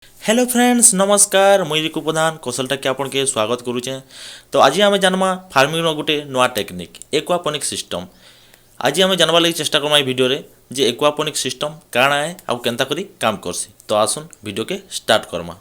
Hello friends नमस्कार मुई रिकु प्रधान कौशलटा के आपन के स्वागत करुचे। तो आज आम जानमा फार्मिंग गोटे नुआ टेक्निक एक्वापोनिक सिस्टम। आज आम जानवा लगी चेष्टा करमा भिडियो रे जे एक्वापोनिक सिस्टम काଣା है आउ केनता करी काम करसी। तो आसुन भिडियो के स्टार्ट करमा।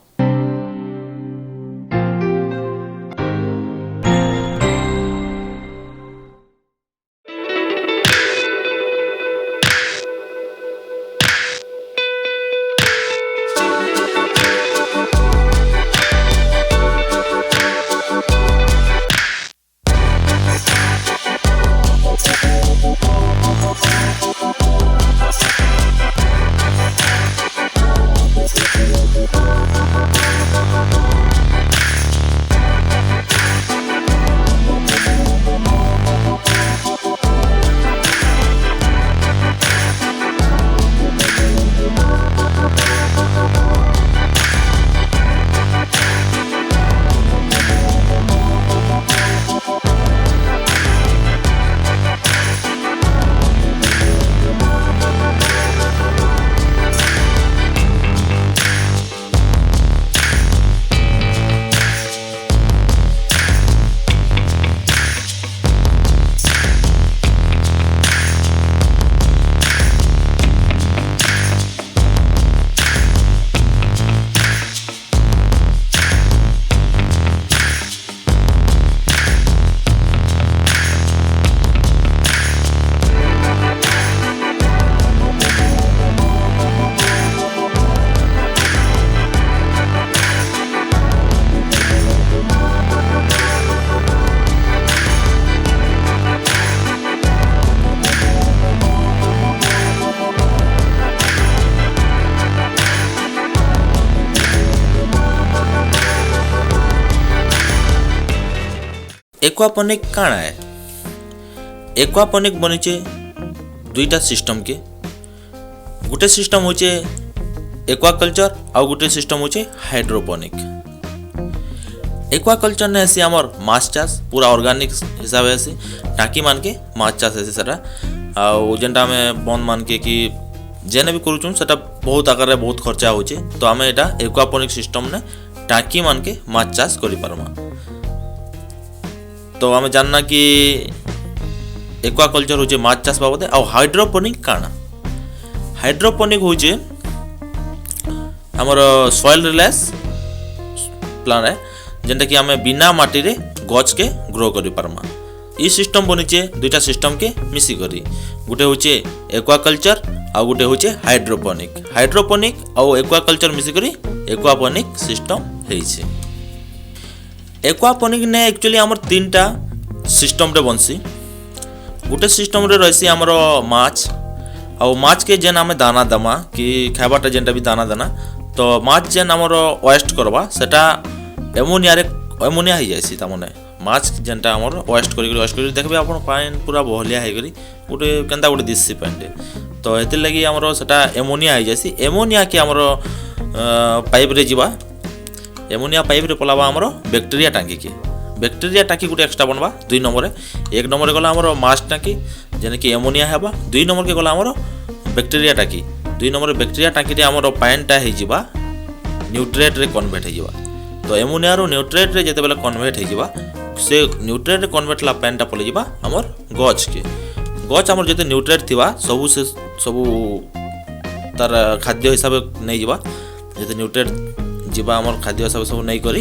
एक्वापोनिक काଣା है? एक्वापोनिक बनीचे दुईटा सिस्टम के गोटे सिस्टम होचे एक्वाकल्चर आउ गोटे सिस्टम होचे हाइड्रोपोनिक। एक्वाकल्चर ने ऐसी आमर माछ चाष पूरा ऑर्गेनिक हिसाब से टाकी मान के माछ चाष ऐसे सारा आउ जेनटा में बंद मान के कि जेने भी करूचुं सेटा बहुत आकार रे बहुत खर्चा होचे। तो आमे एटा एक्वापोनिक सिस्टम ने टाकी मान के माछ चाष करि पारमा। तो आम जानना कि एक्वाकल्चर होचे माछ चाष बाबदे आ हाइड्रोपोनिक काଣା। हाइड्रोपोनिक होचे हमर सॉइल रिलेस प्लान है जेनटा कि आमे बिना माटी रे गछ के ग्रो करि पारमा। ई सिस्टम बनिचे दुईटा सिस्टम के मिसी करी गोटे होचे एक्वाकल्चर आ गोटे होचे हाइड्रोपोनिक। हाइड्रोपोनिक आ एक्वाकल्चर मिसी करी एक्वापोनिक सिस्टम हेइছে। एक्वापोनिक ने एक्चुअली आमर तीनटा सिस्टम रे बनसी। गोटे सिस्टम रे रहसी आमर माछ आउ माछ के जेन आमे दाना दमा कि खाइबाटा जेनटा भी दाना दाना तो माछ जेन आमर वेस्ट करबा सेटा एमोनिया हो जाइसी। ता माने माछ जेनटा आमर वेस्ट करी देखबे आपण पानी पूरा बहलिया हे करी गोटे केनता गोटे दिससी पानी तो एति लगी आमर सेटा एमोनिया हो जाइसी। एमोनिया के आमर पाइप रे जीवा एमोनिया पाइप रे पलावा हमरो बैक्टीरिया टांकी के बैक्टीरिया टांकी गोटे एक्स्ट्रा बनवा दुई नंबर एक नंबर गला हमरो माछ टांकी जेने कि एमोनिया हेबा दुई नंबर के गला हमरो बैक्टीरिया टांकी दुई नंबर बैक्टीरिया टांकी रे हमरो पानीटा हे जिबा न्यूट्रिएंट रे कन्वर्ट हे जिबा। तो एमोनिया रो न्यूट्रिएंट रे जेते बेला कन्वर्ट हे जिबा से न्यूट्रिएंट रे कन्वर्ट ला पानीटा पले जिबा हमर गछ के गछ हमर जेते न्यूट्रिएंट थिबा सबु तार खाद्य हिसाब नै जिबा जेते न्यूट्रिएंट जीवा आमर खाद्य हिसाब सब नहीं करी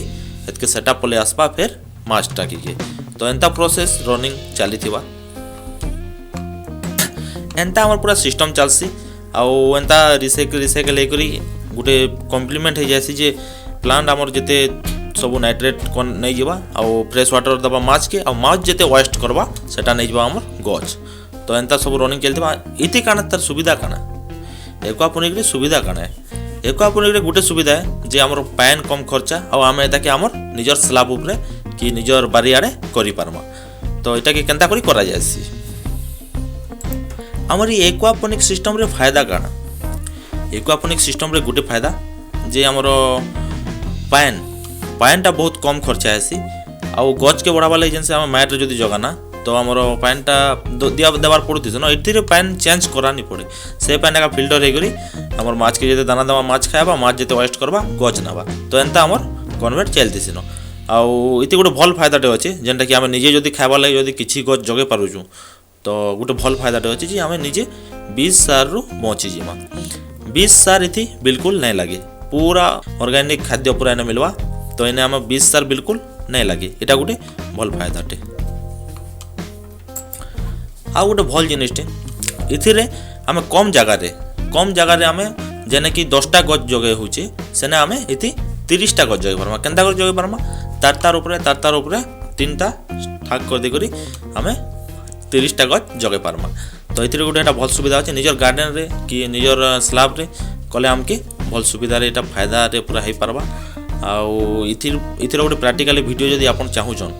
एतके सेटअप पले आसपा फिर माछ टाकी के। तो एंता प्रोसेस रनिंग चली थिबा एंता आमर पूरा सिस्टम चलसी आउ एंता रिसाइकल ले करी गोटे कॉम्प्लीमेंट हे जासी जे प्लांट आमर जेते सब नाइट्रेट कोन नहीं जीवा आउ फ्रेश वाटर दबा माछ के आ माछ जेते वेस्ट करबा सेटा नहीं जीवा आमर गछ। तो एंता सब रनिंग चलथिबा इति काना तर सुविधा काना एक्वापोनिक रे सुविधा काना है। एक्वापोनिक रे गोटे सुविधा है जे हमर पानी कम खर्चा आ आमे एटा के हमर निजर स्लैब ऊपर कि निजर बारी आड़े करि पारमा। तो एटा के केनता करी करा जायसी। हमर एक्वापोनिक सिस्टम रे फायदा काना एक्वापोनिक सिस्टम रे गोटे फायदा जे हमर पानीटा बहुत कम खर्चा हेसी आउ गछ के बढ़ावा लगे जेनसे आम मैट रे जदि जगाना तो आमर पानीटा दिया देवार पड़ुथि ना ये पानी चेंज करानी पड़े से पानी का फिल्टर होकर आमर माछ के जो दाना देवा माछ खावा माछ जो वेस्ट करवा गच नावा तो एंता आमर कन्वर्ट चलती न आउ इति गोटे भल फायदाटे अच्छे जेनटा कि आम निजे जदि खाइबार लगे जदि किसी गच जगे पारुचु तो गोटे भल फायदाटे अच्छे जे आम निजे बीज सार रु बची जीमा बीज सार इति बिल्कुल नहीं लगे पूरा ऑर्गेनिक खाद्य पूरा इन्हें मिलवा तो इन्हें आम बीज सार बिल्कुल नहीं लगे यहाँ गोटे भल फायदाटे आ गोटे भल जिनिसटे इथिरे आम कम जगार आम जेने कि 10टा गच जगे होचे सेने आम इति 30टा गच जगे पारमा केनता कर जगे पारमा तार ऊपर 3टा ठाक कर देकरी आम 30टा गच जगे पारमा तो ये गोटे भल सुविधा अच्छे निजर गार्डन रे कि निजर स्लाब रे कले आमके भल सुविधा यहाँ फायदा रे पूरा हो पारबा आउ इथिर गोटे प्राक्टिकल वीडियो जदि आपन चाहूछन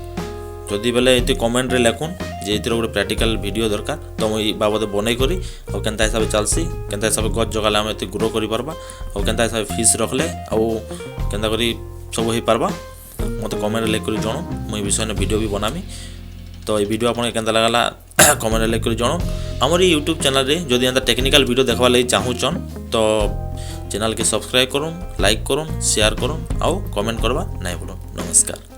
जदि बेले ये कमेंट रे लिखुन जे इतिर गोटे प्राक्टिकल वीडियो दरकार तो मुझे बाबद बनै करी और केनता हिसाब से चलसी केनता हिसाब से गच जगाले आम ये ग्रो करि पारबा और केनता हिसाब से फिश रखले आउ केनता करी सब हो पारबा मत कमेंट लिख कर जण मुझे विषय में वीडियो भी बनामी तो ये वीडियो आपन केनता लागला कमेंट लिख कर जण हमर यूट्यूब चैनल रे जदि एंता टेक्निकल वीडियो देखबा लागि चाहूछन तो चैनल के सब्सक्राइब करूँ लाइक करूँ शेयर करूँ आउ कमेंट करवा नहीं भूलूँ। नमस्कार।